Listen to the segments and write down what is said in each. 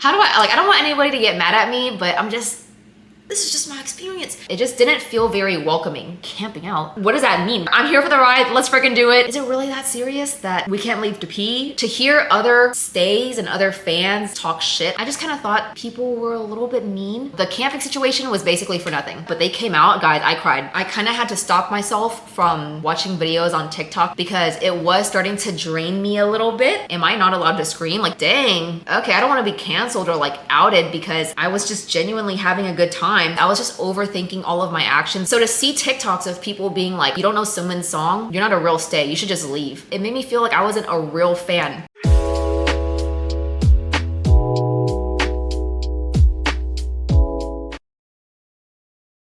How do I don't want anybody to get mad at me, but this is just my experience. It just didn't feel very welcoming. Camping out. What does that mean? I'm here for the ride. Let's freaking do it. Is it really that serious that we can't leave to pee? To hear other stays and other fans talk shit, I just kind of thought people were a little bit mean. The camping situation was basically for nothing, but they came out, guys, I cried. I kind of had to stop myself from watching videos on TikTok because it was starting to drain me a little bit. Am I not allowed to scream? Like, dang. Okay, I don't want to be canceled or like outed because I was just genuinely having a good time. I was just overthinking all of my actions. So to see TikToks of people being like, you don't know someone's song, you're not a real stay, you should just leave. It made me feel like I wasn't a real fan.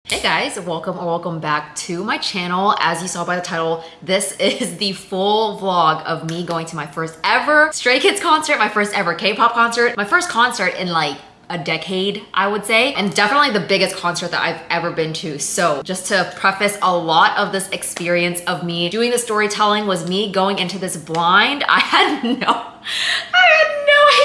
Hey guys, welcome back to my channel. As you saw by the title, this is the full vlog of me going to my first ever Stray Kids concert, my first ever K-pop concert, my first concert in like a decade, I would say, and definitely the biggest concert that I've ever been to. So just to preface, a lot of this experience of me doing the storytelling was me going into this blind. I had no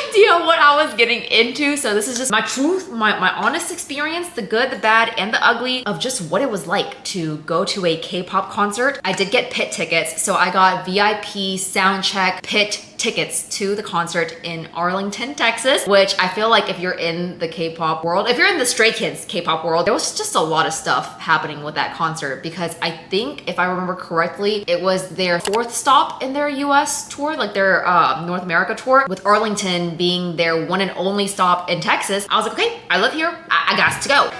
idea what I was getting into. So this is just my truth, my honest experience, the good, the bad, and the ugly of just what it was like to go to a K-pop concert. I did get pit tickets, so I got VIP soundcheck pit tickets to the concert in Arlington, Texas, which I feel like if you're in the K-pop world, if you're in the Stray Kids K-pop world, there was just a lot of stuff happening with that concert because I think, if I remember correctly, it was their 4th stop in their US tour, like their North America tour, with Arlington being their one and only stop in Texas. I was like, okay, I live here, I got to go.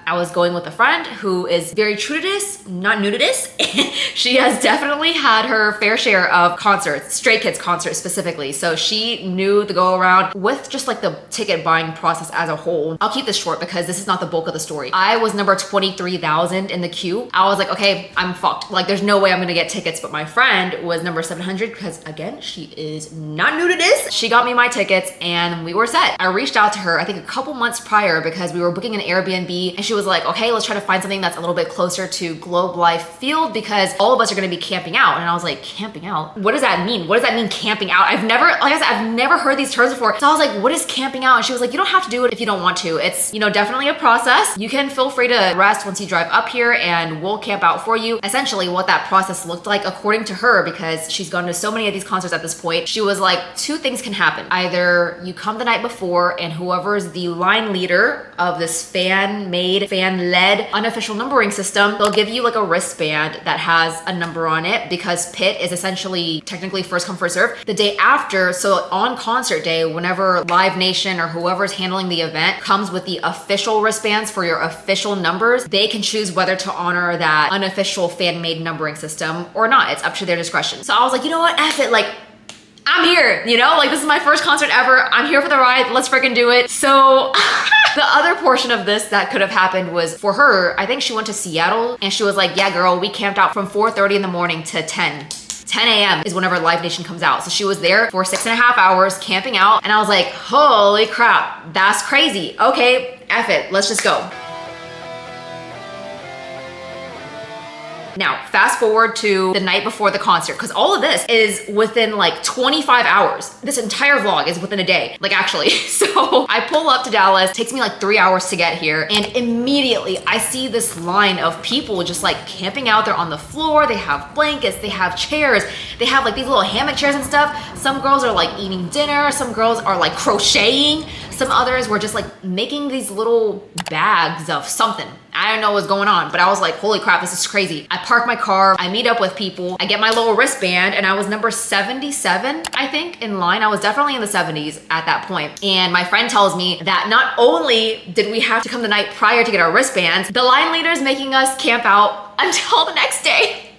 I was going with a friend who is very true to this, not new to this. She has definitely had her fair share of concerts, Stray Kids concerts specifically. So she knew the go around with just like the ticket buying process as a whole. I'll keep this short because this is not the bulk of the story. I was number 23,000 in the queue. I was like, okay, I'm fucked. Like there's no way I'm gonna get tickets, but my friend was number 700 because again, she is not new to this. She got me my tickets and we were set. I reached out to her, I think a couple months prior because we were booking an Airbnb and she was like, okay, let's try to find something that's a little bit closer to Globe Life Field because all of us are gonna be camping out. And I was like, camping out? What does that mean? What does that mean, camping out? Like I said, I've never heard these terms before. So I was like, what is camping out? And she was like, you don't have to do it if you don't want to. It's, you know, definitely a process. You can feel free to rest once you drive up here and we'll camp out for you. Essentially what that process looked like, according to her, because she's gone to so many of these concerts at this point, she was like, 2 things can happen. Either you come the night before and whoever's the line leader of this fan-made, fan-led unofficial numbering system, they'll give you like a wristband that has a number on it because pit is essentially technically first come first serve. The day after, so on concert day, whenever Live Nation or whoever's handling the event comes with the official wristbands for your official numbers, they can choose whether to honor that unofficial fan-made numbering system or not. It's up to their discretion. So I was like, you know what, F it, like I'm here, you know, like this is my first concert ever. I'm here for the ride. Let's freaking do it. So the other portion of this that could have happened was for her, I think she went to Seattle and she was like, yeah, girl, we camped out from 4:30 in the morning to 10 a.m. is whenever Live Nation comes out. So she was there for 6.5 hours camping out. And I was like, holy crap, that's crazy. Okay, F it, let's just go. Now, fast forward to the night before the concert, because all of this is within like 25 hours. This entire vlog is within a day, like actually. So I pull up to Dallas, takes me like 3 hours to get here, and immediately I see this line of people just like camping out. They're on the floor, they have blankets, they have chairs, they have like these little hammock chairs and stuff. Some girls are like eating dinner, some girls are like crocheting, some others were just like making these little bags of something. I don't know what's going on, but I was like, holy crap, this is crazy. I park my car, I meet up with people, I get my little wristband, and I was number 77, I think, in line. I was definitely in the 70s at that point. And my friend tells me that not only did we have to come the night prior to get our wristbands, the line leader's making us camp out until the next day.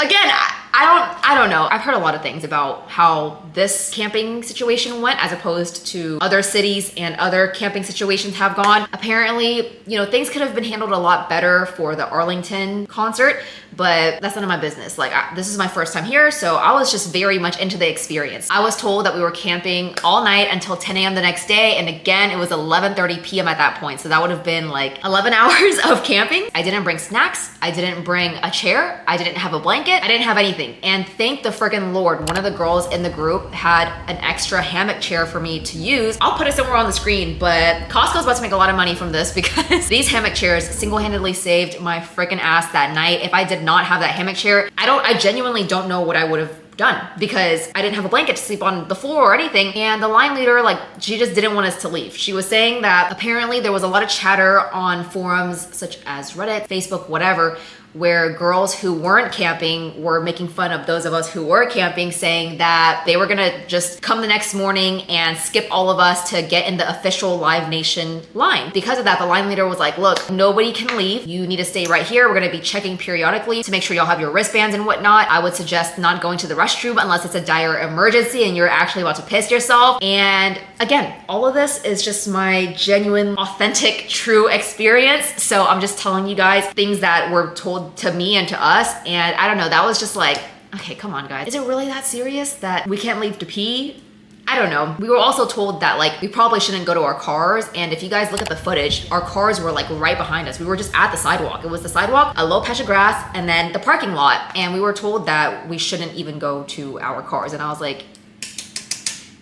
Again, I don't know. I've heard a lot of things about how this camping situation went as opposed to other cities and other camping situations have gone. Apparently, you know, things could have been handled a lot better for the Arlington concert, but that's none of my business. Like, this is my first time here, so I was just very much into the experience. I was told that we were camping all night until 10 a.m. the next day, and again, it was 11:30 p.m. at that point, so that would have been like 11 hours of camping. I didn't bring snacks, I didn't bring a chair, I didn't have a blanket, I didn't have anything. anything. And thank the friggin' Lord, one of the girls in the group had an extra hammock chair for me to use. I'll put it somewhere on the screen, but Costco's about to make a lot of money from this because these hammock chairs single-handedly saved my freaking ass that night. If I did not have that hammock chair, I genuinely don't know what I would have done because I didn't have a blanket to sleep on the floor or anything. And the line leader, like, she just didn't want us to leave. She was saying that apparently there was a lot of chatter on forums such as Reddit, Facebook, whatever, where girls who weren't camping were making fun of those of us who were camping, saying that they were gonna just come the next morning and skip all of us to get in the official Live Nation line. Because of that, the line leader was like, look, nobody can leave. You need to stay right here. We're gonna be checking periodically to make sure y'all have your wristbands and whatnot. I would suggest not going to the restroom unless it's a dire emergency and you're actually about to piss yourself. And again, all of this is just my genuine, authentic, true experience. So I'm just telling you guys things that were told to me and to us. And I don't know, that was just like, okay, come on guys. Is it really that serious that we can't leave to pee? I don't know. We were also told that like we probably shouldn't go to our cars. And if you guys look at the footage, our cars were like right behind us. We were just at the sidewalk. It was the sidewalk, a low patch of grass, and then the parking lot. And we were told that we shouldn't even go to our cars. And I was like,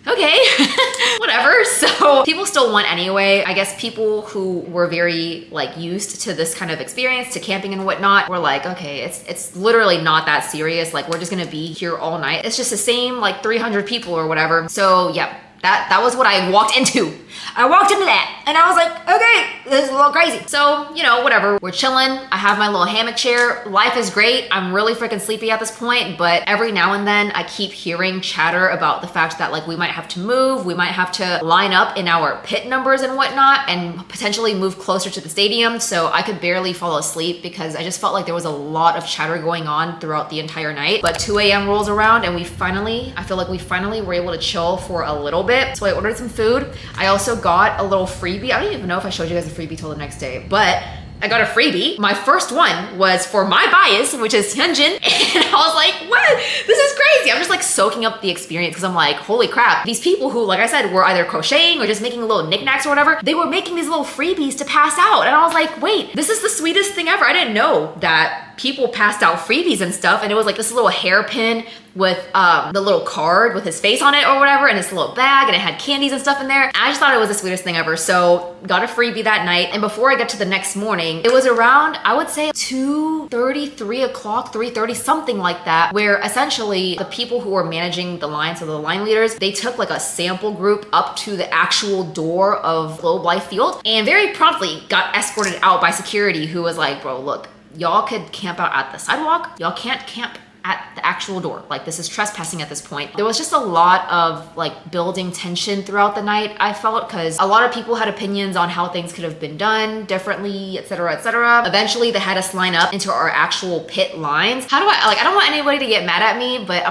okay, whatever. So people still went anyway. I guess people who were very like used to this kind of experience, to camping and whatnot, were like, okay, it's literally not that serious. Like, we're just gonna be here all night. It's just the same like 300 people or whatever. So yeah, that was what I walked into. I walked into that and I was like, okay, this is a little crazy. So, you know, whatever. We're chilling. I have my little hammock chair. Life is great. I'm really freaking sleepy at this point, but every now and then I keep hearing chatter about the fact that like we might have to move. We might have to line up in our pit numbers and whatnot and potentially move closer to the stadium. So I could barely fall asleep because I just felt like there was a lot of chatter going on throughout the entire night. But 2 a.m. rolls around and I feel like we finally were able to chill for a little bit. So I ordered some food. I also got a little freebie. I don't even know if I showed you guys a freebie till the next day, but I got a freebie. My first one was for my bias, which is Hyunjin. And I was like, what? This is crazy. I'm just like soaking up the experience because I'm like, holy crap. These people who, like I said, were either crocheting or just making little knickknacks or whatever, they were making these little freebies to pass out. And I was like, wait, this is the sweetest thing ever. I didn't know that people passed out freebies and stuff. And it was like this little hairpin with the little card with his face on it or whatever, and this little bag, and it had candies and stuff in there. And I just thought it was the sweetest thing ever. So got a freebie that night. And before I got to the next morning, it was around, I would say 2:30, 3 o'clock, 3:30, something like that, where essentially the people who were managing the line, so the line leaders, they took like a sample group up to the actual door of Globe Life Field and very promptly got escorted out by security, who was like, bro, look, y'all could camp out at the sidewalk. Y'all can't camp at the actual door. Like, this is trespassing at this point. There was just a lot of like building tension throughout the night, I felt, because a lot of people had opinions on how things could have been done differently, etc., etc. Eventually they had us line up into our actual pit lines. I don't want anybody to get mad at me, but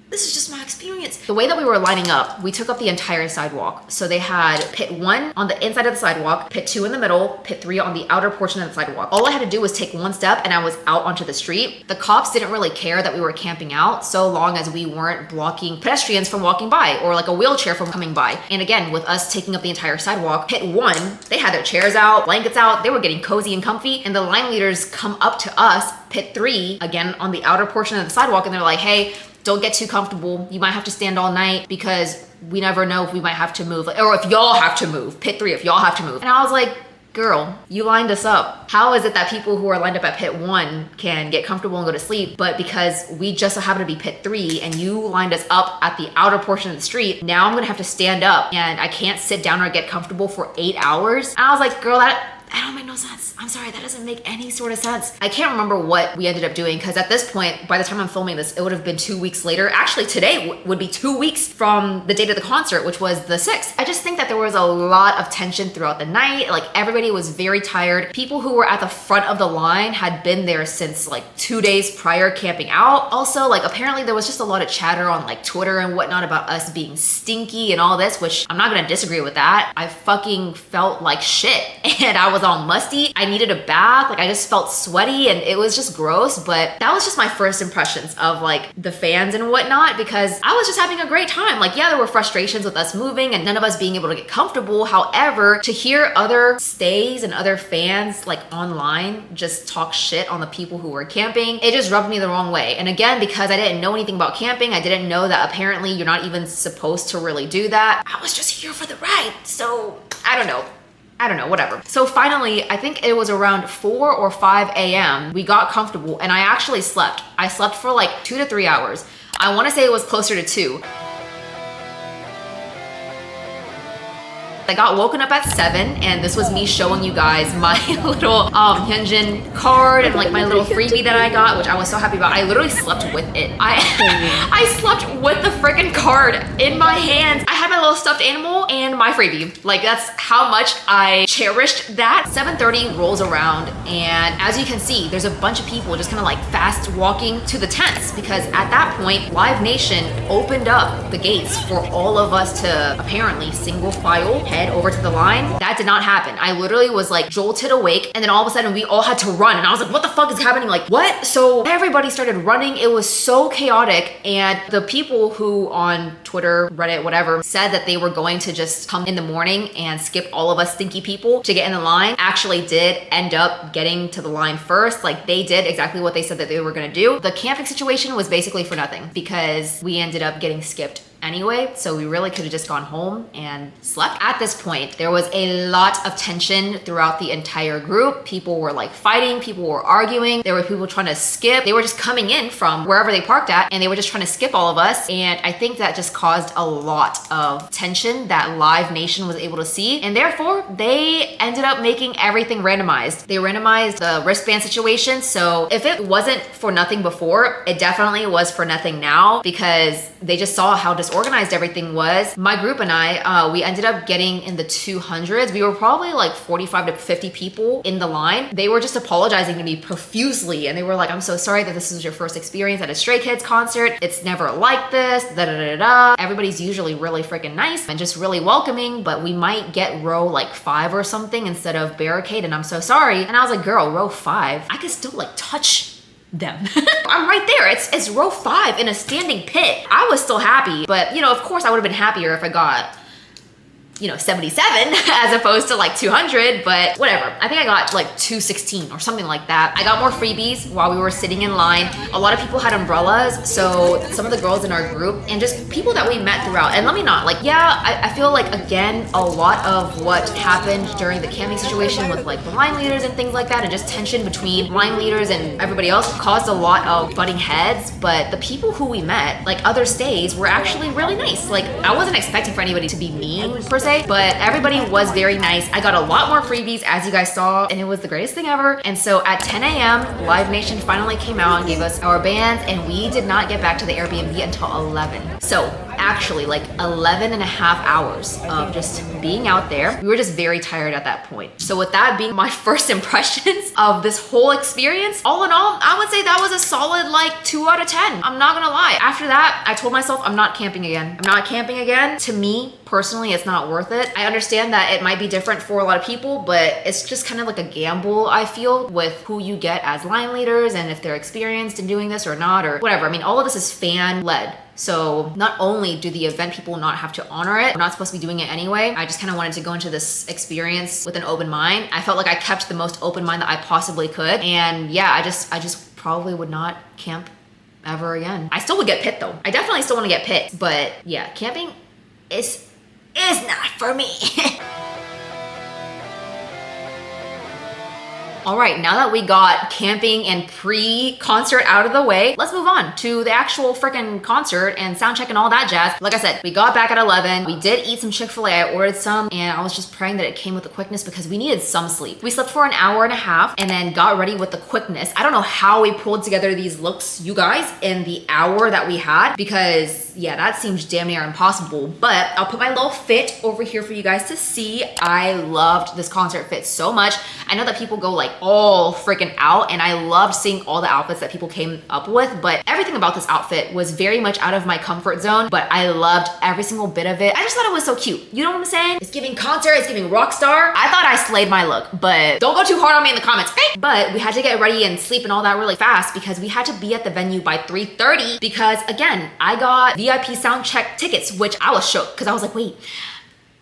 this is just my experience. The way that we were lining up, we took up the entire sidewalk. So they had pit 1 on the inside of the sidewalk, pit 2 in the middle, pit 3 on the outer portion of the sidewalk. All I had to do was take one step and I was out onto the street. The cops didn't really care that we were camping out so long as we weren't blocking pedestrians from walking by or like a wheelchair from coming by. And again, with us taking up the entire sidewalk, pit 1, they had their chairs out, blankets out, they were getting cozy and comfy, and the line leaders come up to us, pit 3, again on the outer portion of the sidewalk, and they're like, hey, don't get too comfortable. You might have to stand all night because we never know if we might have to move, or if y'all have to move. Pit 3, if y'all have to move. And I was like, girl, you lined us up. How is it that people who are lined up at pit 1 can get comfortable and go to sleep, but because we just so happen to be pit 3 and you lined us up at the outer portion of the street, now I'm gonna have to stand up and I can't sit down or get comfortable for 8 hours? And I was like, girl, that don't make no sense. I'm sorry, that doesn't make any sort of sense. I can't remember what we ended up doing because at this point, by the time I'm filming this, it would have been 2 weeks later. Actually, today would be 2 weeks from the date of the concert, which was the 6th. I just think that there was a lot of tension throughout the night. Like, everybody was very tired. People who were at the front of the line had been there since like 2 days prior camping out. Also, like, apparently there was just a lot of chatter on like Twitter and whatnot about us being stinky and all this, which I'm not gonna disagree with that. I fucking felt like shit. And I was was all musty. I needed a bath. Like I just felt sweaty and it was just gross. But that was just my first impressions of like the fans and whatnot, because I was just having a great time. Like, yeah, there were frustrations with us moving and none of us being able to get comfortable. However, to hear other stays and other fans like online just talk shit on the people who were camping, it just rubbed me the wrong way. And again, because I didn't know anything about camping, I didn't know that apparently you're not even supposed to really do that. I was just here for the ride. So I don't know, whatever. So finally, I think it was around 4 or 5 a.m. we got comfortable and I actually slept. I slept for like 2 to 3 hours. I want to say it was closer to 2. I got woken up at 7 and this was me showing you guys my little Hyunjin card and like my little freebie that I got, which I was so happy about. I literally slept with it. I slept with the freaking card in my hands. I had my little stuffed animal and my freebie. Like that's how much I cherished that. 7:30 rolls around and as you can see, there's a bunch of people just kind of like fast walking to the tents because at that point, Live Nation opened up the gates for all of us to apparently single file head over to the line. That did not happen. I literally was like jolted awake and then all of a sudden we all had to run and I was like, what the fuck is happening? Like what? So everybody started running. It was so chaotic and the people who on Twitter, Reddit, whatever, said that they were going to just come in the morning and skip all of us stinky people to get in the line actually did end up getting to the line first. Like they did exactly what they said that they were gonna do. The camping situation was basically for nothing because we ended up getting skipped anyway, so we really could have just gone home and slept. At this point, there was a lot of tension throughout the entire group. People were like fighting, people were arguing, there were people trying to skip. They were just coming in from wherever they parked at and they were just trying to skip all of us. And I think that just caused a lot of tension that Live Nation was able to see. And therefore, they ended up making everything randomized. They randomized the wristband situation. So if it wasn't for nothing before, it definitely was for nothing now because they just saw how disorganized everything was. My group and I, we ended up getting in the 200s. We were probably like 45 to 50 people in the line. They were just apologizing to me profusely and they were like, I'm so sorry that this is your first experience at a Stray Kids concert. It's never like this, da da da da. Everybody's usually really freaking nice and just really welcoming, but we might get row like 5 or something instead of barricade and I'm so sorry. And I was like, girl, row 5? I could still like touch them. I'm right there. It's row 5 in a standing pit. I was still happy, but you know, of course I would have been happier if I got, you know, 77 as opposed to like 200, but whatever. I think I got like 216 or something like that. I got more freebies while we were sitting in line. A lot of people had umbrellas, so some of the girls in our group and just people that we met throughout. And let me not, like, yeah, I feel like, again, a lot of what happened during the camping situation with like the line leaders and things like that and just tension between line leaders and everybody else caused a lot of butting heads, but the people who we met, like other stays, were actually really nice. Like, I wasn't expecting for anybody to be mean per se, but everybody was very nice. I got a lot more freebies as you guys saw and it was the greatest thing ever. And so at 10 a.m. Live Nation finally came out and gave us our bands and we did not get back to the Airbnb until 11. So actually like 11 and a half hours of just being out there. We were just very tired at that point. So with that being my first impressions of this whole experience, all in all, I would say that was a solid like 2 out of 10. I'm not gonna lie. After that, I told myself I'm not camping again. I'm not camping again. To me, personally, it's not worth it. I understand that it might be different for a lot of people, but it's just kind of like a gamble, I feel, with who you get as line leaders and if they're experienced in doing this or not or whatever. I mean, all of this is fan-led. So not only do the event people not have to honor it, we're not supposed to be doing it anyway. I just kind of wanted to go into this experience with an open mind. I felt like I kept the most open mind that I possibly could. And yeah, I just probably would not camp ever again. I still would get pit though. I definitely still want to get pit, but yeah, camping is not for me. All right, now that we got camping and pre-concert out of the way, let's move on to the actual freaking concert and sound check and all that jazz. Like I said, we got back at 11. We did eat some Chick-fil-A. I ordered some and I was just praying that it came with the quickness because we needed some sleep. We slept for an hour and a half and then got ready with the quickness. I don't know how we pulled together these looks, you guys, in the hour that we had because yeah, that seems damn near impossible, but I'll put my little fit over here for you guys to see. I loved this concert fit so much. I know that people go like all freaking out, and I loved seeing all the outfits that people came up with, but everything about this outfit was very much out of my comfort zone, but I loved every single bit of it. I just thought it was so cute. You know what I'm saying? It's giving concert, it's giving rock star. I thought I slayed my look, but don't go too hard on me in the comments, okay? But we had to get ready and sleep and all that really fast because we had to be at the venue by 3:30 because again, I got VIP sound check tickets, which I was shook because I was like, wait,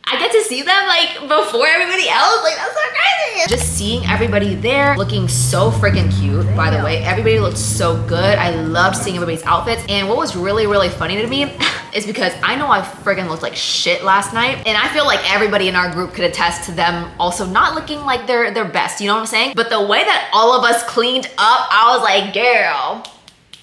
I get to see them like before everybody else. Like, that's so crazy. Just seeing everybody there looking so freaking cute, by the way. Everybody looked so good. I loved seeing everybody's outfits. And what was really, really funny to me is because I know I freaking looked like shit last night. And I feel like everybody in our group could attest to them also not looking like their best, you know what I'm saying? But the way that all of us cleaned up, I was like, girl,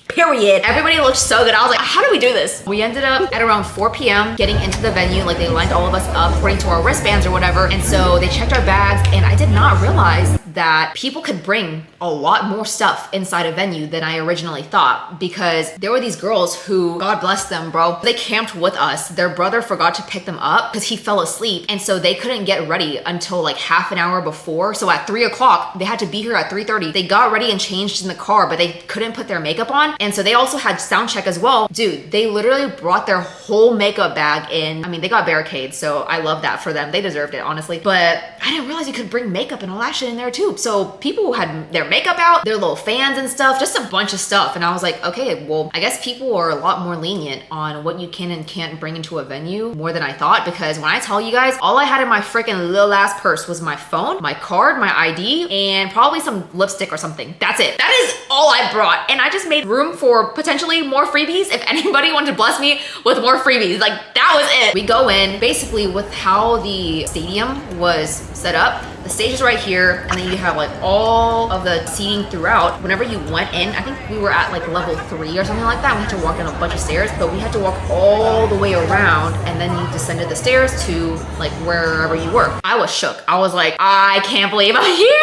period. Everybody looked so good. I was like, how do we do this? We ended up at around 4 p.m. getting into the venue. Like they lined all of us up according to our wristbands or whatever. And so they checked our bags and I did not realize that people could bring a lot more stuff inside a venue than I originally thought because there were these girls who, God bless them, bro, they camped with us. Their brother forgot to pick them up because he fell asleep. And so they couldn't get ready until like half an hour before. So at 3 o'clock, they had to be here at 3:30. They got ready and changed in the car, but they couldn't put their makeup on. And so they also had sound check as well. Dude, they literally brought their whole makeup bag in. I mean, they got barricades, so I love that for them. They deserved it, honestly. But I didn't realize you could bring makeup and all that shit in there too. So people had their makeup out, their little fans and stuff, just a bunch of stuff. And I was like, okay, well, I guess people are a lot more lenient on what you can and can't bring into a venue more than I thought. Because when I tell you guys, all I had in my freaking little ass purse was my phone, my card, my ID, and probably some lipstick or something. That's it. That is all I brought. And I just made room for potentially more freebies if anybody wanted to bless me with more freebies. Like, that was it. We go in, basically with how the stadium was set up, the stage is right here, and then you have like all of the seating throughout. Whenever you went in, I think we were at like level 3 or something like that. We had to walk down a bunch of stairs, but we had to walk all the way around, and then you descended the stairs to like wherever you were. I was shook. I was like, I can't believe I'm here.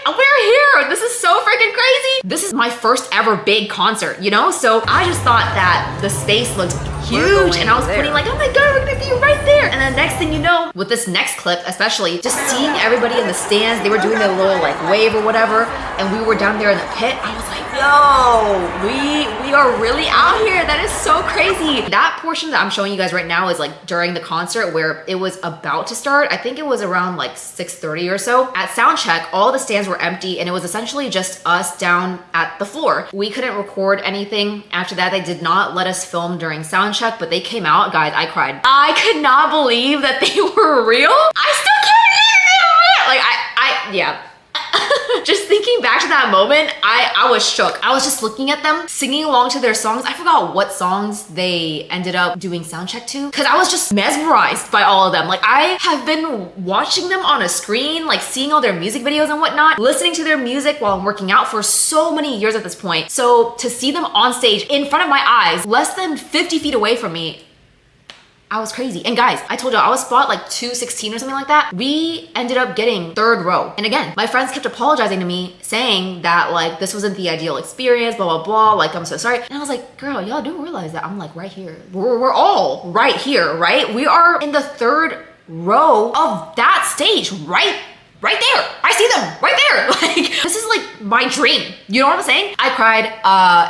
Like, we're here. This is so freaking crazy. This is my first ever big concert, you know? So I just thought that the space looked huge, and I was putting like, oh my God, we're gonna be right there. And then next thing you know, with this next clip, especially just seeing everybody in the stands, they were doing their little like wave or whatever, and we were down there in the pit. I was like, yo, we are really out here. That is so crazy. That portion that I'm showing you guys right now is like during the concert where it was about to start. I think it was around like 6:30 or so. At soundcheck, all the stands were empty, and it was essentially just us down at the floor. We couldn't record anything after that. They did not let us film during soundcheck, but they came out. Guys, I cried. I could not believe that they were real. I still can't believe they were real. Like, yeah. Just thinking back to that moment, I was shook. I was just looking at them, singing along to their songs. I forgot what songs they ended up doing soundcheck to, because I was just mesmerized by all of them. Like, I have been watching them on a screen, like seeing all their music videos and whatnot, listening to their music while I'm working out for so many years at this point. So to see them on stage in front of my eyes, less than 50 feet away from me, I was crazy. And guys, I told y'all I was spot like 216 or something like that. We ended up getting 3rd row. And again, my friends kept apologizing to me, saying that like this wasn't the ideal experience, blah, blah, blah. Like, I'm so sorry. And I was like, girl, y'all do realize that I'm like right here. We're all right here, right? We are in the 3rd row of that stage, right there. I see them right there. Like, this is like my dream. You know what I'm saying? I cried.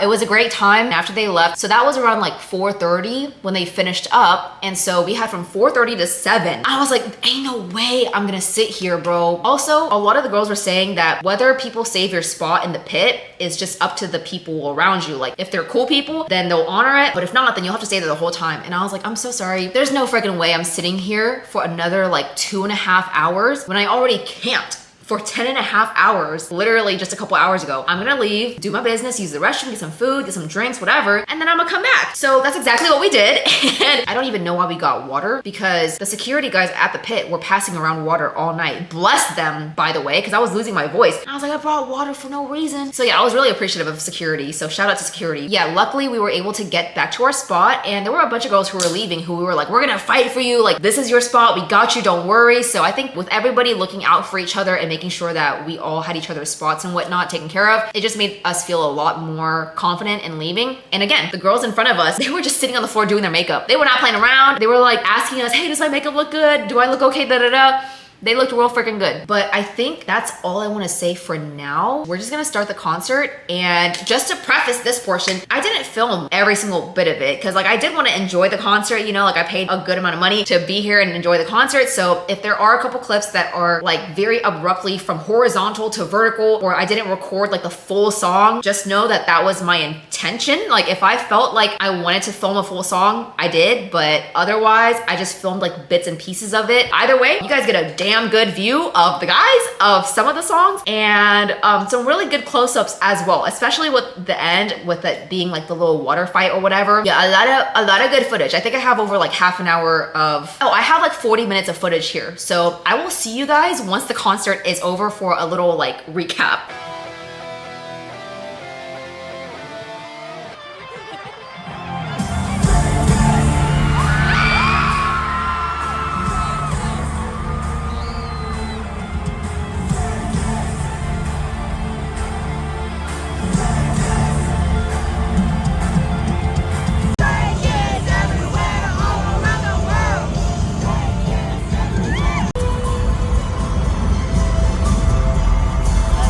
It was a great time after they left. So that was around like 4:30 when they finished up. And so we had from 4:30 to 7. I was like, ain't no way I'm gonna sit here, bro. Also, a lot of the girls were saying that whether people save your spot in the pit is just up to the people around you. Like, if they're cool people, then they'll honor it. But if not, then you'll have to stay there the whole time. And I was like, I'm so sorry. There's no freaking way I'm sitting here for another like 2.5 hours when I already camped for 10.5 hours, literally just a couple hours ago. I'm gonna leave, do my business, use the restroom, get some food, get some drinks, whatever, and then I'm gonna come back. So that's exactly what we did. And I don't even know why we got water, because the security guys at the pit were passing around water all night. Bless them, by the way, because I was losing my voice. And I was like, I brought water for no reason. So yeah, I was really appreciative of security. So shout out to security. Yeah, luckily we were able to get back to our spot, and there were a bunch of girls who were leaving who we were like, we're gonna fight for you. Like, this is your spot. We got you, don't worry. So I think with everybody looking out for each other and making sure that we all had each other's spots and whatnot taken care of, it just made us feel a lot more confident in leaving. And again, the girls in front of us, they were just sitting on the floor doing their makeup. They were not playing around. They were like asking us, hey, does my makeup look good? Do I look okay? Da da da. They looked real freaking good. But I think that's all I want to say for now. We're just gonna start the concert, and just to preface this portion, I didn't film every single bit of it because like I did want to enjoy the concert, you know, like I paid a good amount of money to be here and enjoy the concert. So if there are a couple clips that are like very abruptly from horizontal to vertical, or I didn't record like the full song, just know that that was my intention. Like if I felt like I wanted to film a full song, I did, but otherwise I just filmed like bits and pieces of it. Either way, you guys get a damn good view of the guys, of some of the songs, and some really good close-ups as well, especially with the end, with it being like the little water fight or whatever. Yeah, a lot of good footage. I think I have over like half an hour of, I have like 40 minutes of footage here. So I will see you guys once the concert is over for a little like recap.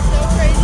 So crazy.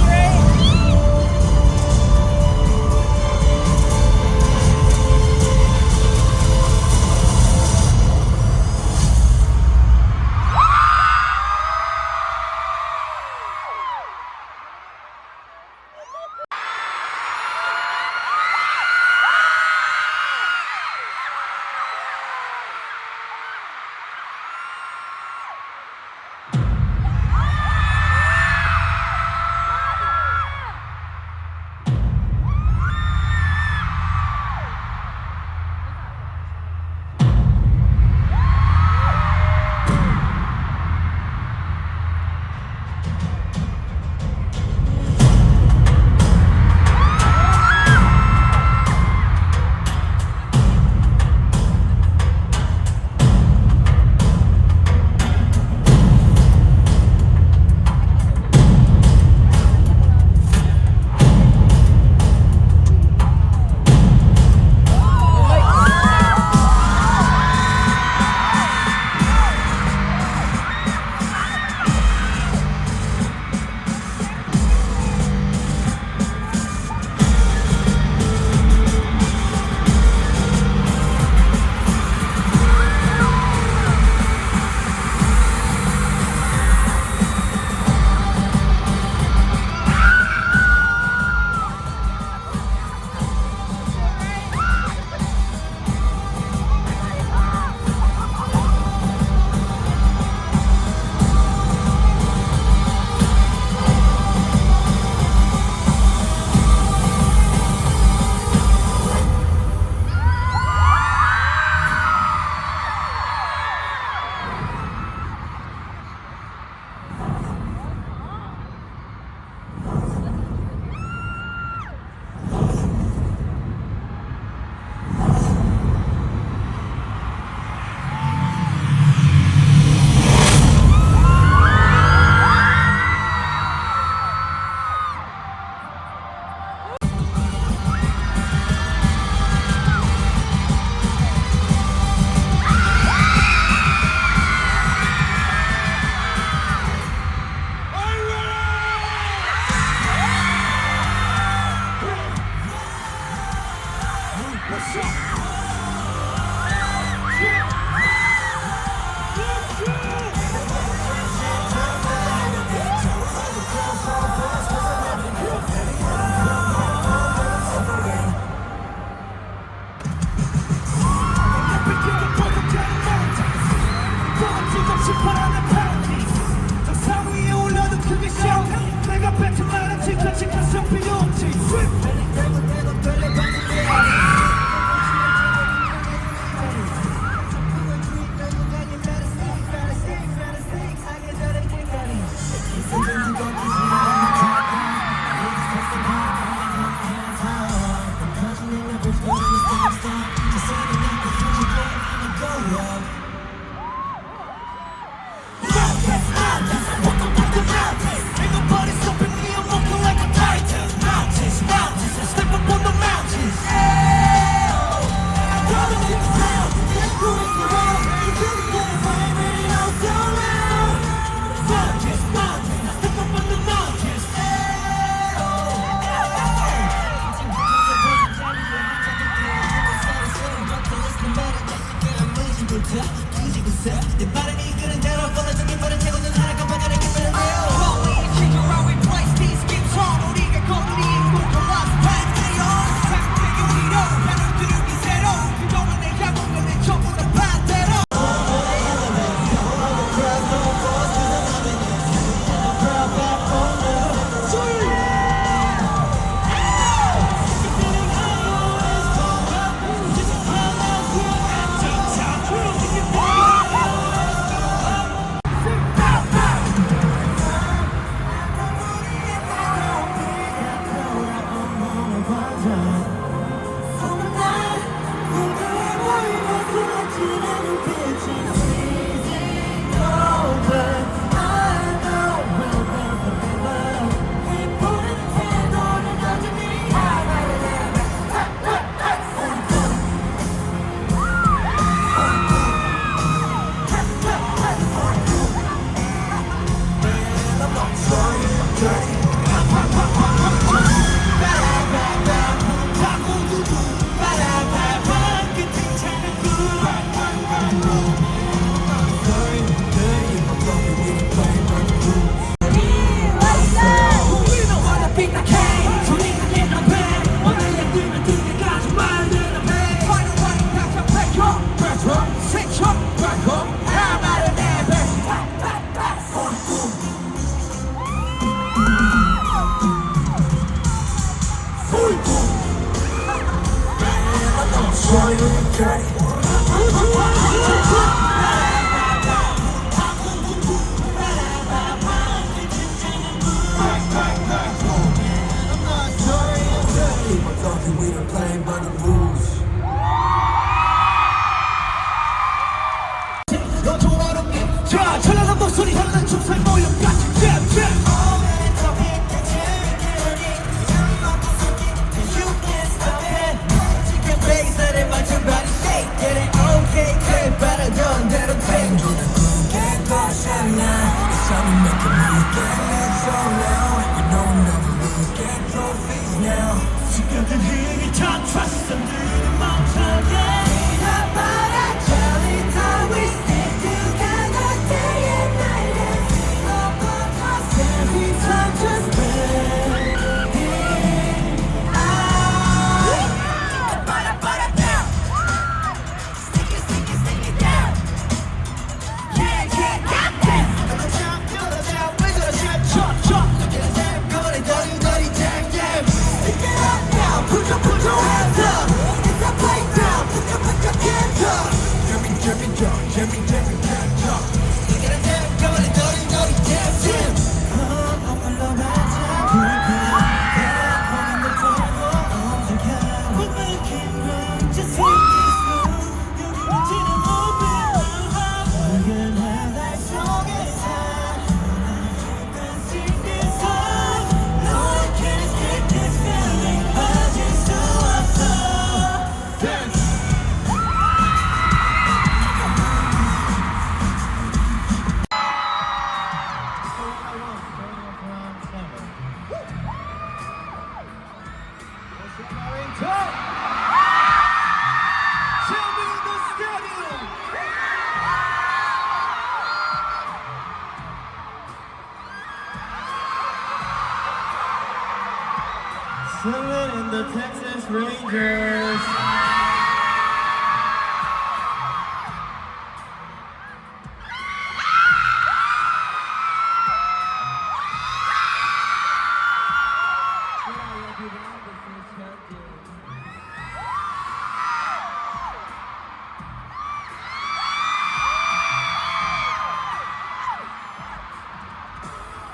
And the Texas Rangers.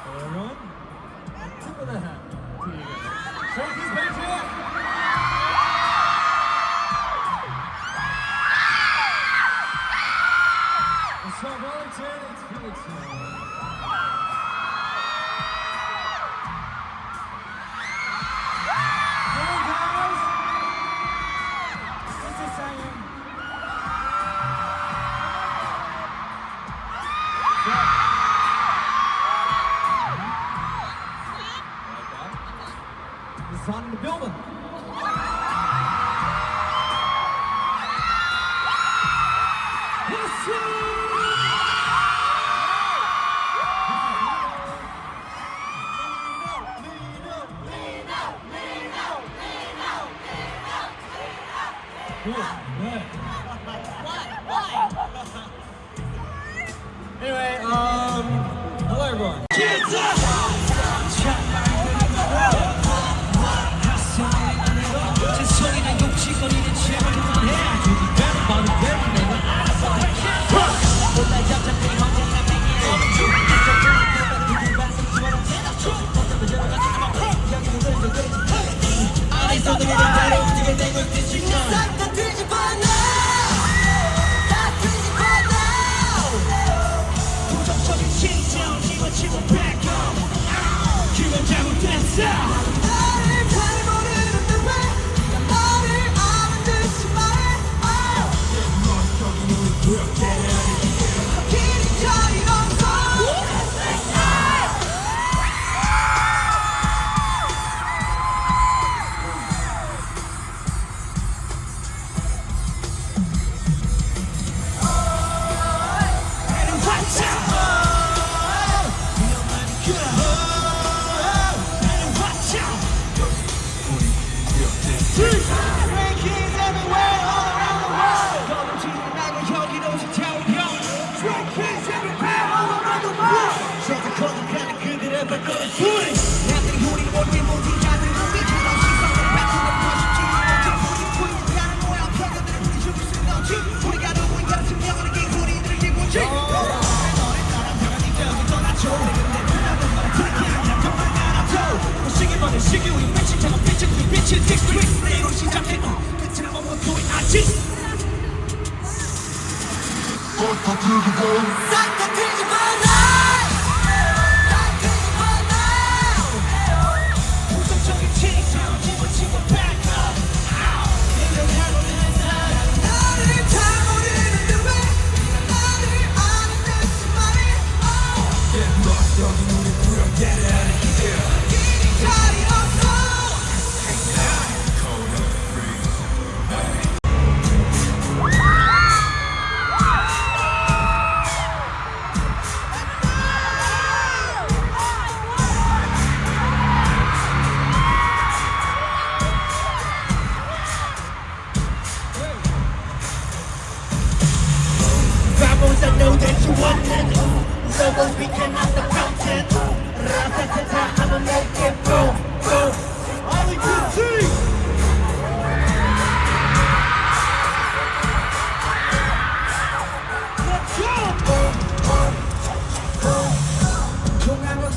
Everyone, tip of the hat to you guys. Showcase Patriot! It's from Arlington, it's Felix. Hey guys! This is Simon. It's on in the building. Here's one.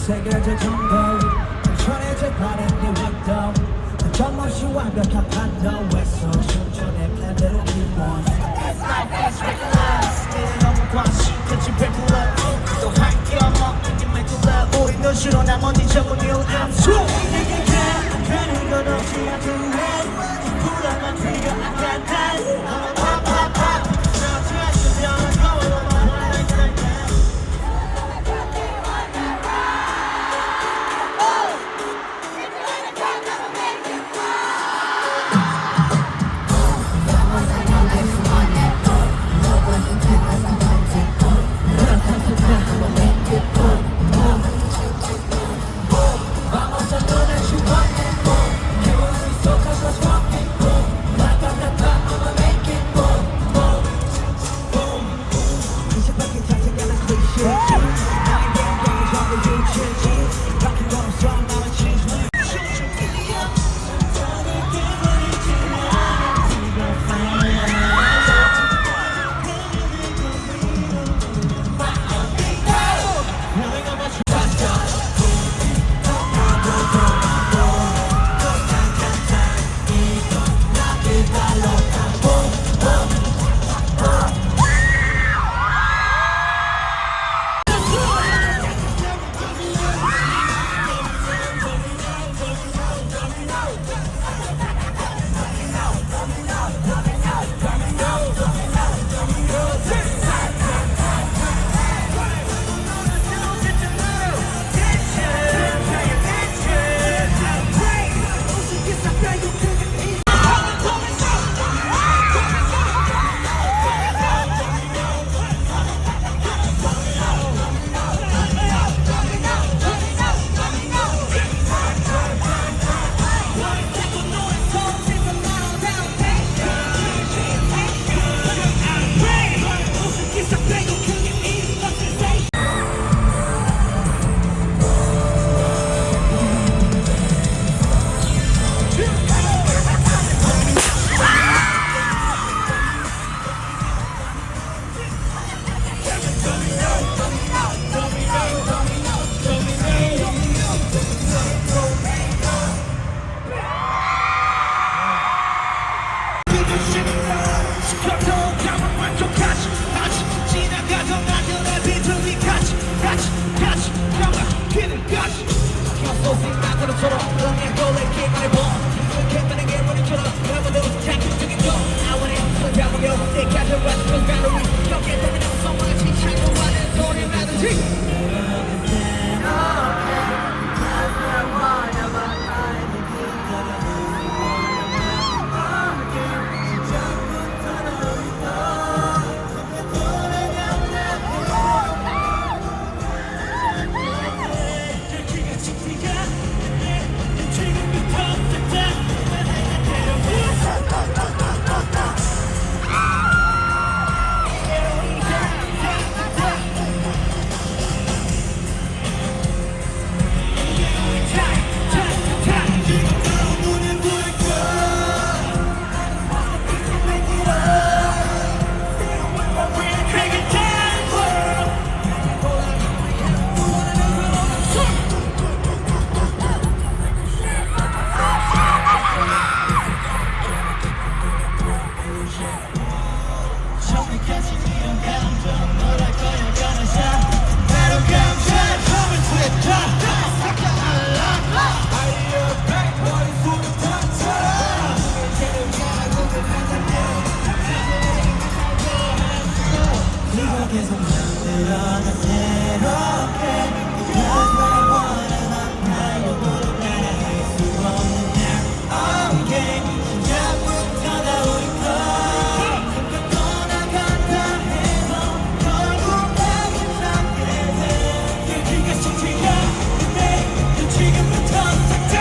세계적 정보 천해제 바른 게 wisdom 정없이 완벽한 판단에서 실존의 플랜대로 keep on It's life is reckless 미래 너무 관심 끝이 배불러 또 할 게 없어 이게 맥주라 우리 눈시로 나머지 전부 new 암수 이게 되는 건 없지 않은 해 불안한 트리거 아까단 Vamos a todas you want it more. Que vos sois tocas las walking. 같이 이런 감정 뭐랄 거야 변하자 바로 감자 coming to the top Are you back? 머릿속에 탕처럼 이제는 가고 네가 계속 만들어가 새롭게 Because I wanna 난 나의 따라갈 수 없는 날 Okay 시작부터 다 우리 것 떠나간다 해도 결국 나를 잡게 돼 얘기가 쉽지가 않네 지금부터 싹다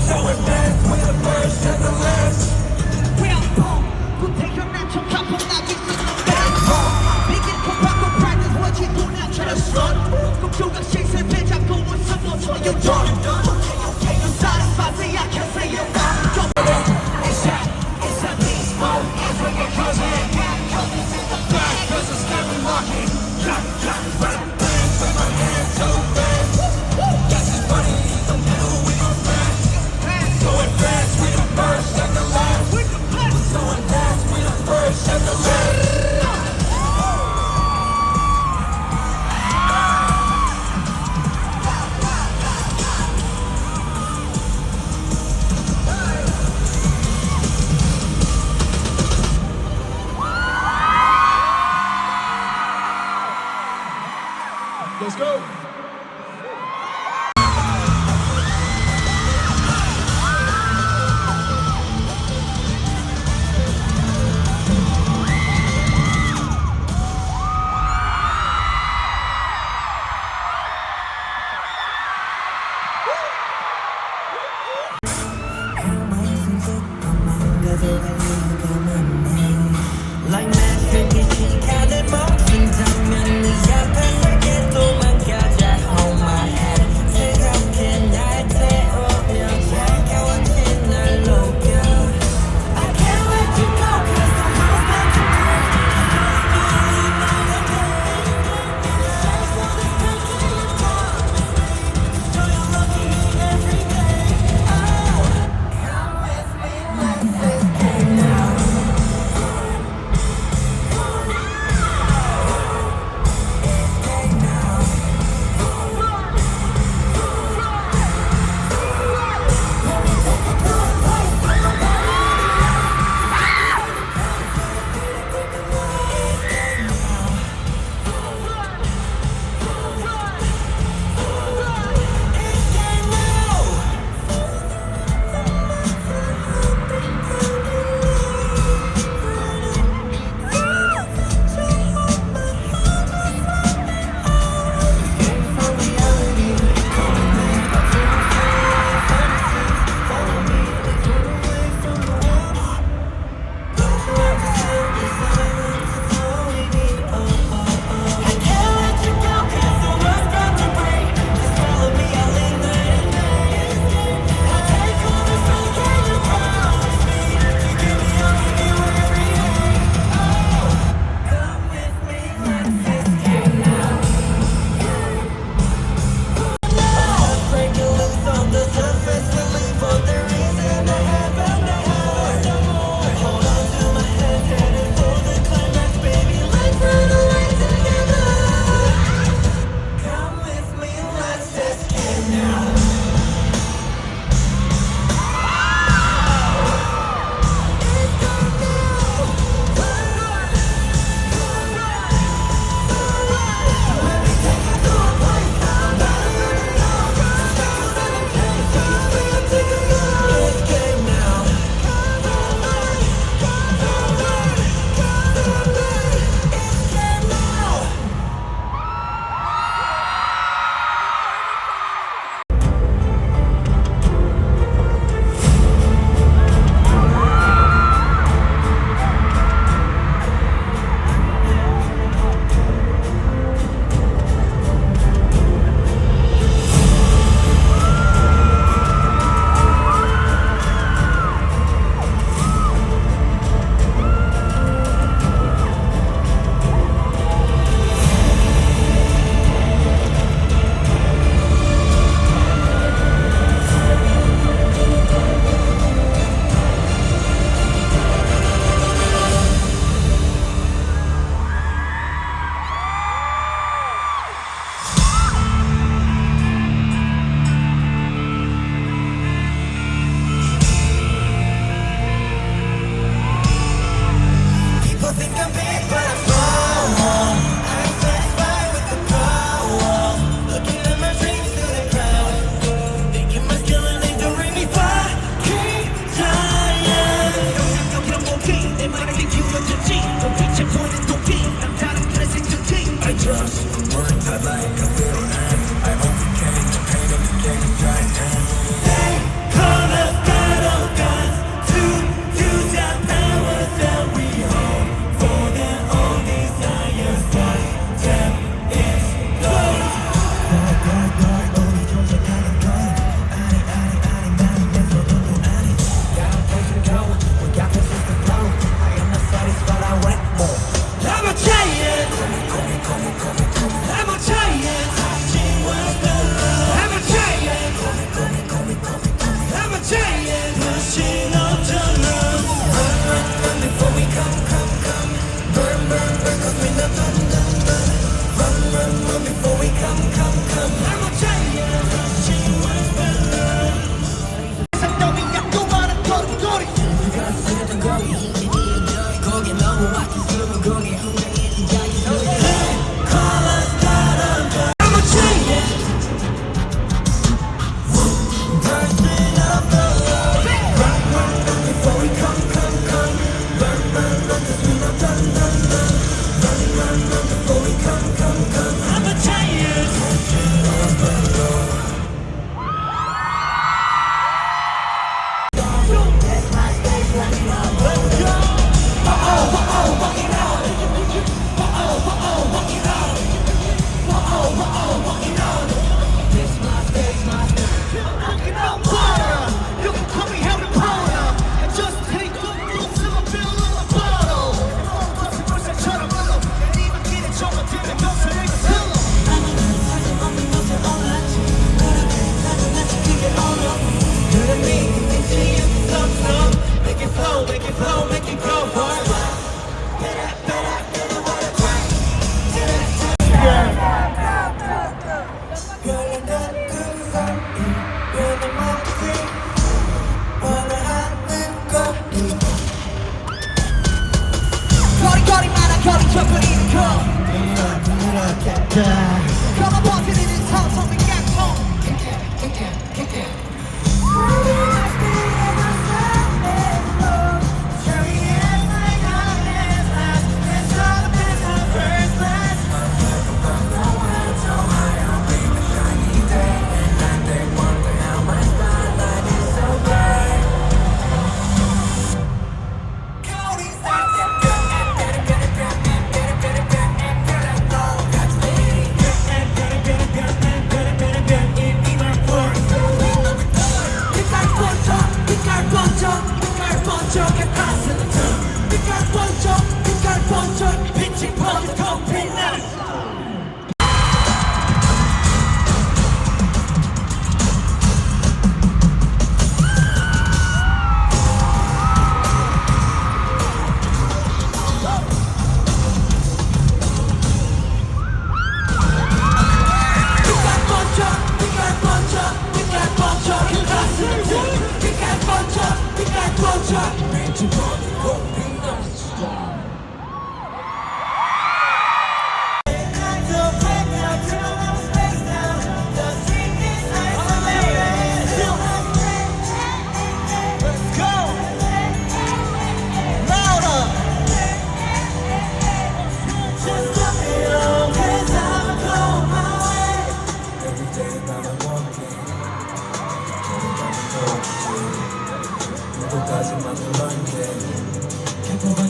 So advanced, we're the first and the last.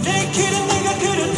내 길은 내가 그린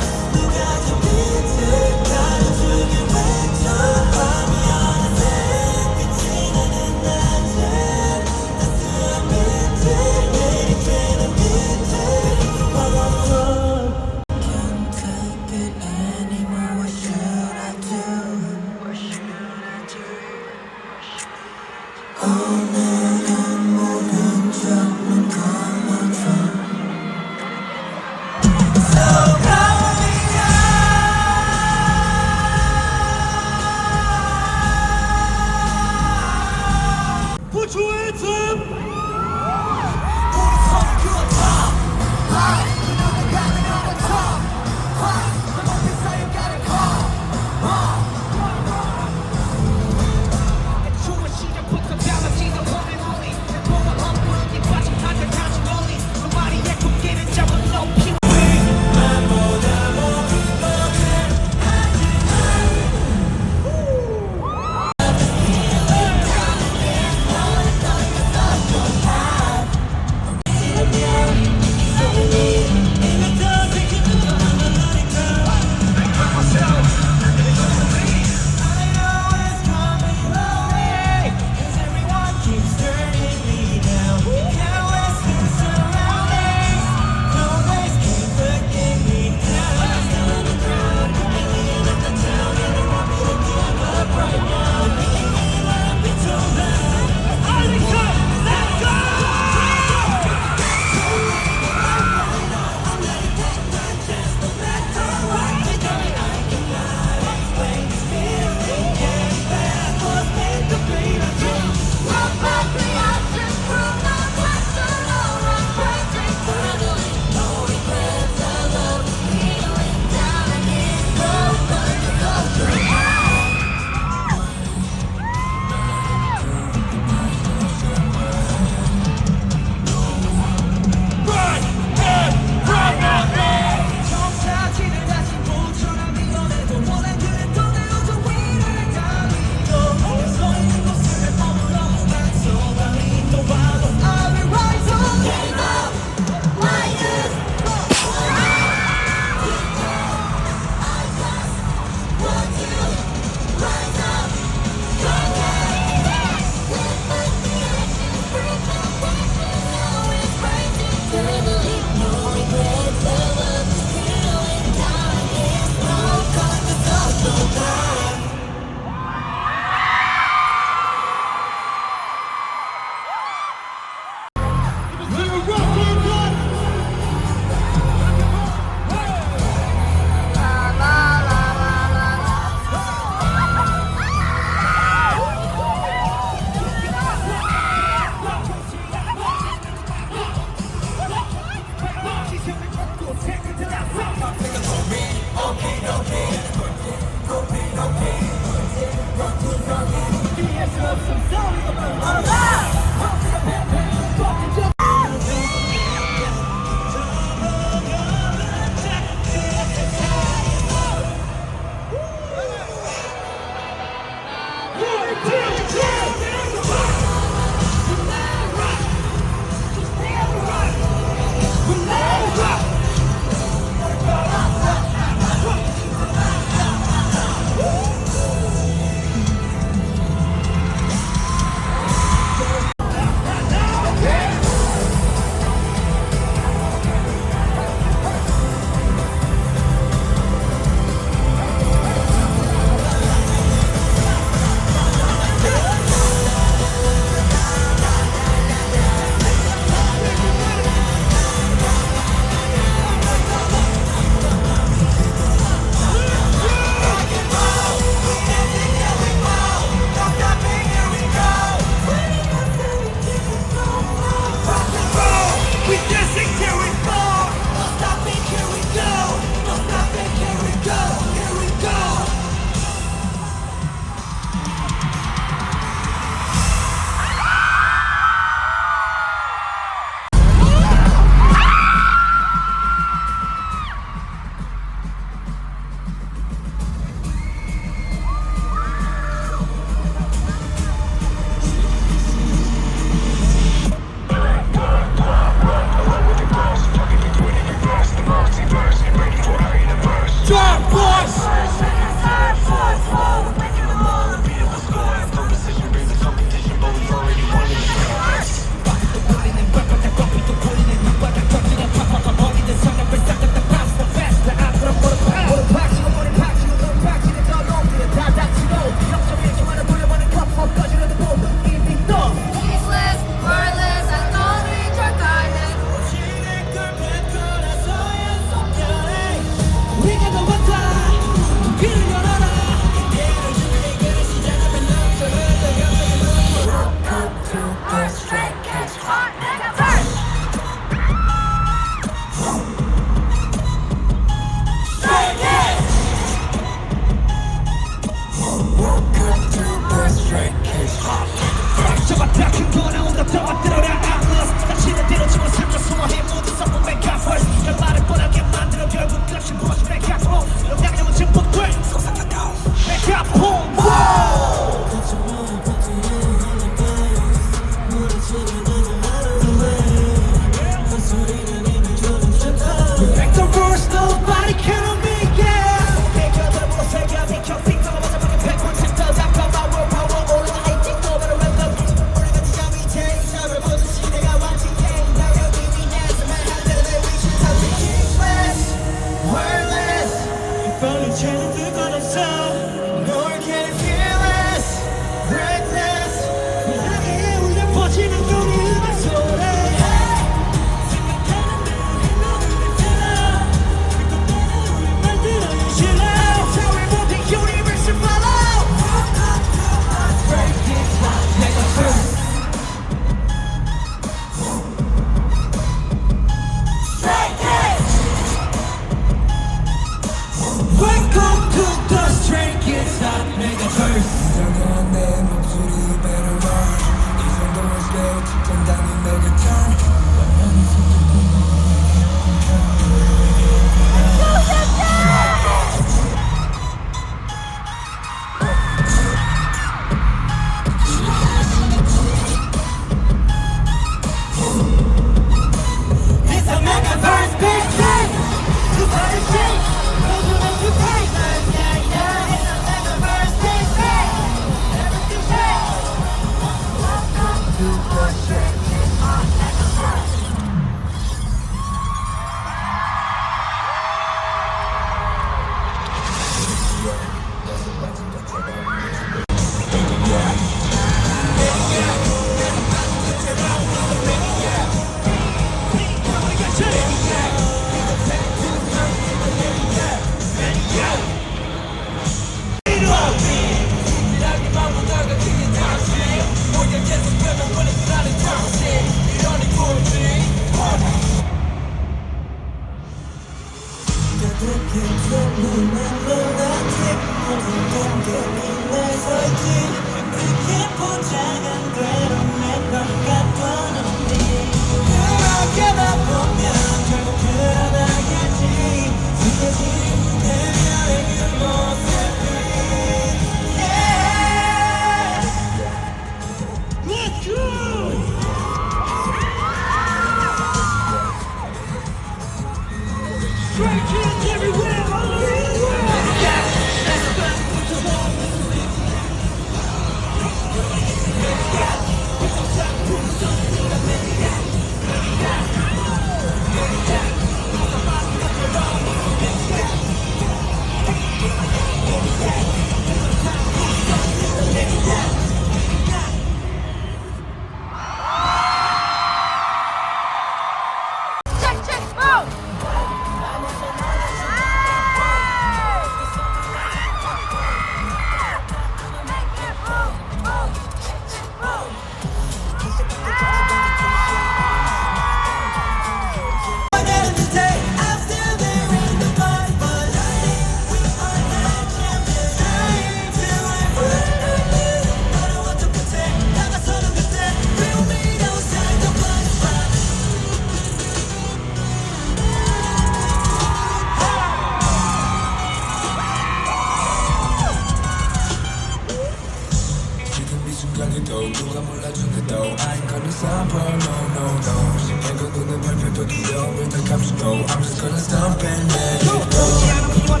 순간에도 누가 몰라주네도 I ain't gonna stop her, no, no, no 시계고 눈에 밟혀도 두려움을 다 감추고 I'm just gonna stop and let it go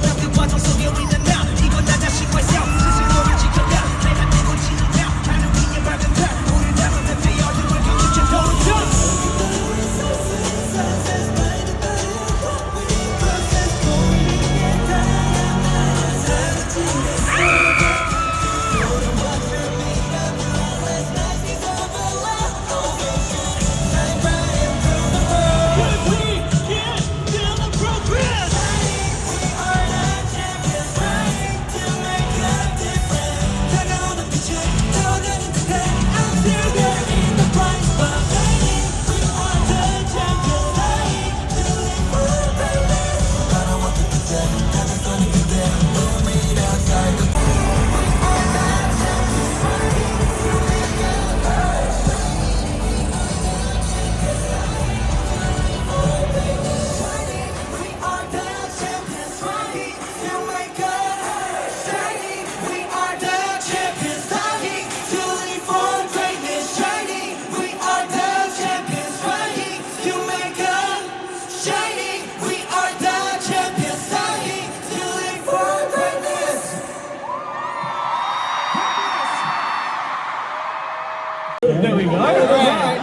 There we go. All right.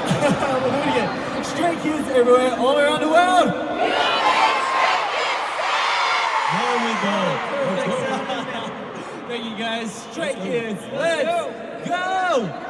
We'll do it again. Stray kids everywhere, all around the world. There we go. Thank you guys. Stray kids. Let's go.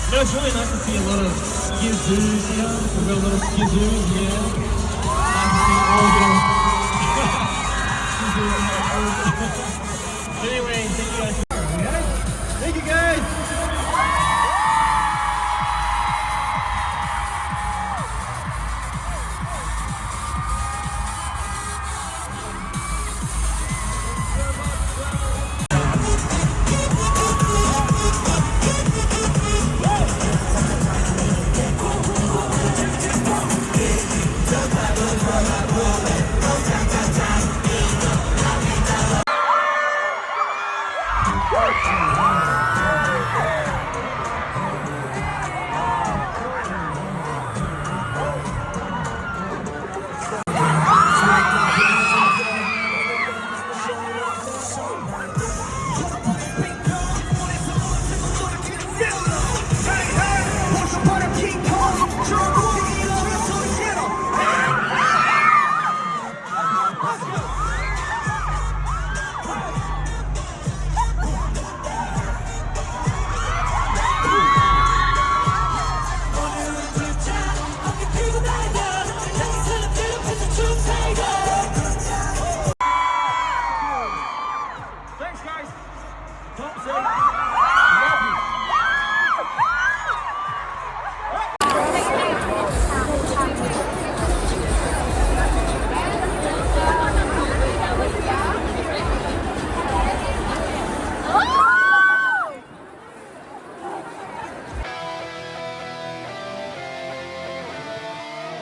You know, it's really nice to see a lot of skizoos here. We've got a lot of skizoos here. Nice to see all the anyway, thank you guys. Thank you guys.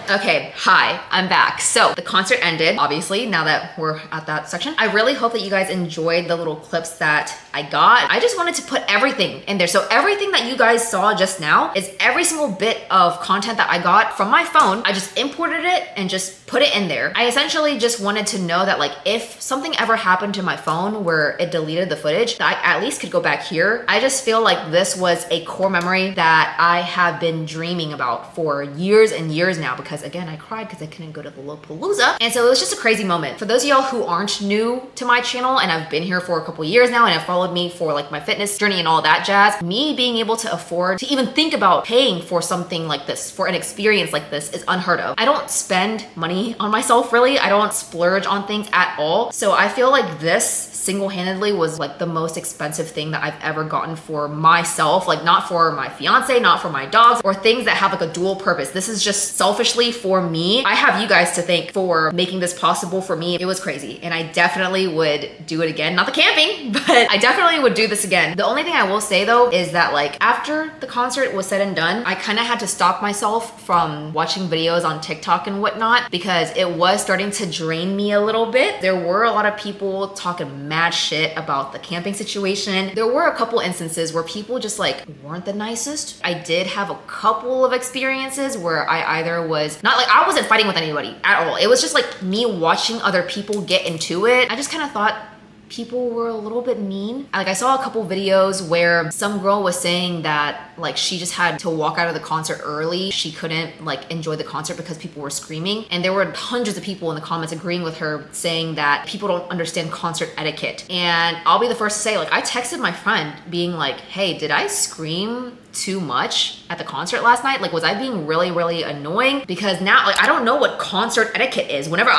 Okay, hi, I'm back. So the concert ended, obviously, now that we're at that section. I really hope that you guys enjoyed the little clips that I got. I just wanted to put everything in there. So everything that you guys saw just now is every single bit of content that I got from my phone. I just imported it and just put it in there. I essentially just wanted to know that like if something ever happened to my phone where it deleted the footage, that I at least could go back here. I just feel like this was a core memory that I have been dreaming about for years and years now, because again, I cried because I couldn't go to the Lollapalooza. And so it was just a crazy moment. For those of y'all who aren't new to my channel and I've been here for a couple years now and have followed me for like my fitness journey and all that jazz, me being able to afford to even think about paying for something like this, for an experience like this, is unheard of. I don't spend money on myself really. I don't splurge on things at all. So I feel like this single-handedly was like the most expensive thing that I've ever gotten for myself, like not for my fiance, not for my dogs, or things that have like a dual purpose. This is just selfishly for me. I have you guys to thank for making this possible for me. It was crazy, and I definitely would do it again. Not the camping, but I definitely would do this again. The only thing I will say though is that like after the concert was said and done, I kind of had to stop myself from watching videos on TikTok and whatnot, because it was starting to drain me a little bit. There were a lot of people talking mad shit about the camping situation. There were a couple instances where people just like weren't the nicest. I did have a couple of experiences where I either was not like, I wasn't fighting with anybody at all. It was just like me watching other people get into it. I just kind of thought people were a little bit mean. Like I saw a couple videos where some girl was saying that like she just had to walk out of the concert early. She couldn't like enjoy the concert because people were screaming. And there were hundreds of people in the comments agreeing with her, saying that people don't understand concert etiquette. And I'll be the first to say, like I texted my friend being like, hey, did I scream too much at the concert last night? Like, was I being really, really annoying? Because now, like, I don't know what concert etiquette is. Whenever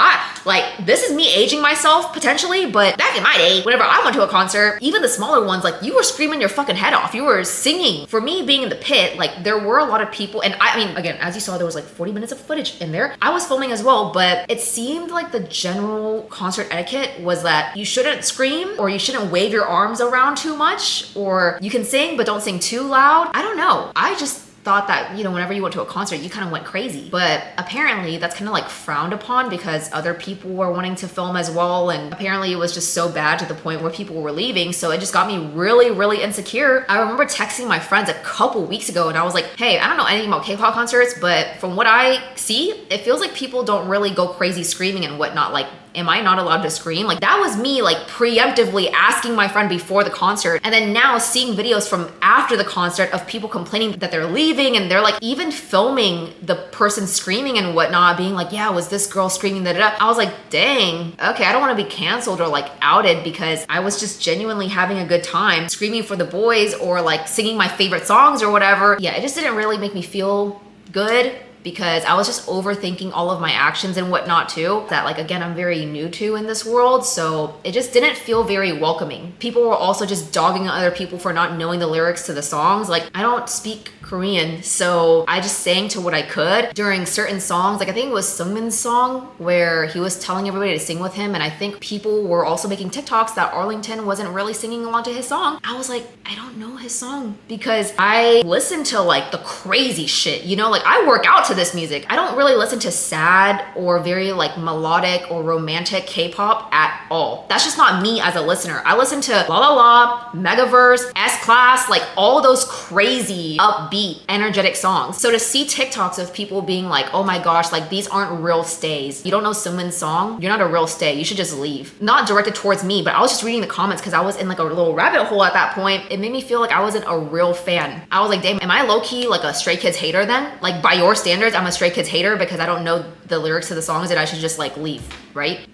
this is me aging myself potentially, but back in my day, whenever I went to a concert, even the smaller ones, like, you were screaming your fucking head off. You were singing. For me being in the pit, like, there were a lot of people, and I mean, again, as you saw, there was like 40 minutes of footage in there. I was filming as well, but it seemed like the general concert etiquette was that you shouldn't scream, or you shouldn't wave your arms around too much, or you can sing, but don't sing too loud. I don't know. I just thought that, you know, whenever you went to a concert, you kind of went crazy. But apparently that's kind of like frowned upon because other people were wanting to film as well. And apparently it was just so bad to the point where people were leaving. So it just got me really, really insecure. I remember texting my friends a couple weeks ago and I was like, hey, I don't know anything about K-pop concerts, but from what I see, it feels like people don't really go crazy screaming and whatnot. Like, am I not allowed to scream? Like that was me like preemptively asking my friend before the concert, and then now seeing videos from after the concert of people complaining that they're leaving, and they're like even filming the person screaming and whatnot, being like, yeah, was this girl screaming da da da. I was like, dang, okay, I don't want to be canceled or like outed because I was just genuinely having a good time screaming for the boys or like singing my favorite songs or whatever. Yeah, it just didn't really make me feel good, because I was just overthinking all of my actions and whatnot too, that like, again, I'm very new to in this world. So it just didn't feel very welcoming. People were also just dogging other people for not knowing the lyrics to the songs. Like I don't speak Korean, so I just sang to what I could during certain songs. Like I think it was Sungmin's song where he was telling everybody to sing with him, and I think people were also making TikToks that Arlington wasn't really singing along to his song. I was like, I don't know his song, because I listen to like the crazy shit, you know, like I work out to this music. I don't really listen to sad or very like melodic or romantic K-pop at all. That's just not me as a listener. I listen to La La La, Megaverse, S-Class, like all those crazy upbeat energetic songs. So to see TikToks of people being like, oh my gosh, like these aren't real stays. You don't know Sungmin's song? You're not a real stay. You should just leave. Not directed towards me, but I was just reading the comments because I was in like a little rabbit hole at that point. It made me feel like I wasn't a real fan. I was like, damn, am I low-key like a Stray Kids hater then? Like by your standards, I'm a Stray Kids hater because I don't know the lyrics to the songs and I should just like leave, right?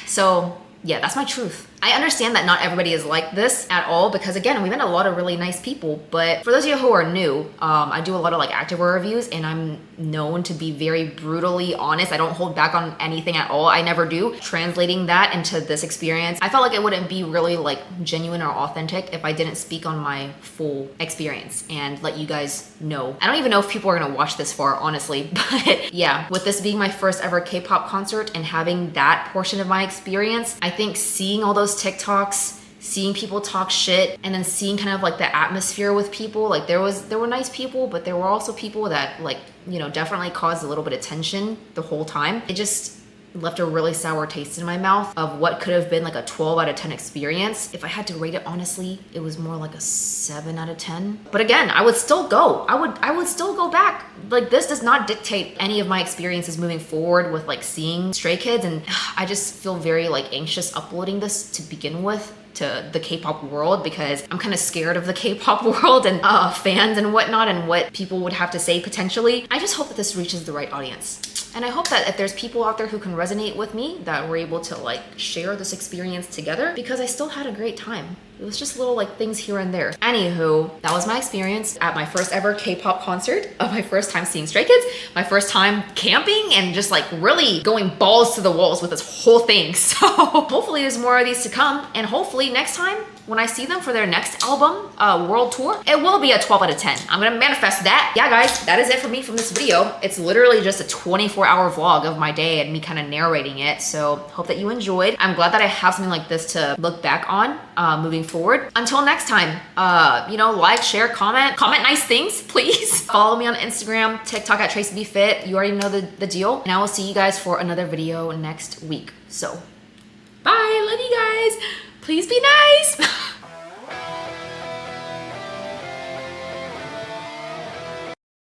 So yeah, that's my truth. I understand that not everybody is like this at all, because again, we met a lot of really nice people. But for those of you who are new, I do a lot of like activewear reviews, and I'm known to be very brutally honest. I don't hold back on anything at all. I never do. Translating that into this experience, I felt like it wouldn't be really like genuine or authentic if I didn't speak on my full experience and let you guys know. I don't even know if people are gonna watch this far, honestly, but yeah, with this being my first ever K-pop concert and having that portion of my experience, I think seeing all those TikToks, seeing people talk shit, and then seeing kind of like the atmosphere with people. Like there were nice people, but there were also people that like, you know, definitely caused a little bit of tension the whole time. It just left a really sour taste in my mouth of what could have been like a 12 out of 10 experience. If I had to rate it honestly, it was more like a 7 out of 10. But again, I would still go. I would still go back. Like this does not dictate any of my experiences moving forward with like seeing Stray Kids, and I just feel very like anxious uploading this to begin with to the K-pop world, because I'm kind of scared of the K-pop world and fans and whatnot and what people would have to say potentially. I just hope that this reaches the right audience. And I hope that if there's people out there who can resonate with me, that we're able to like share this experience together, because I still had a great time. It was just little like things here and there. Anywho, that was my experience at my first ever K-pop concert, of my first time seeing Stray Kids, my first time camping, and just like really going balls to the walls with this whole thing. So hopefully there's more of these to come, and hopefully next time when I see them for their next album, world tour, it will be a 12 out of 10. I'm gonna manifest that. Yeah guys, that is it for me from this video. It's literally just a 24-hour vlog of my day and me kind of narrating it. So hope that you enjoyed. I'm glad that I have something like this to look back on moving forward. Until next time, you know, like, share, comment nice things, please. Follow me on Instagram, TikTok at TracyBFit. You already know the deal. And I will see you guys for another video next week. So, bye, love you guys. Please be nice.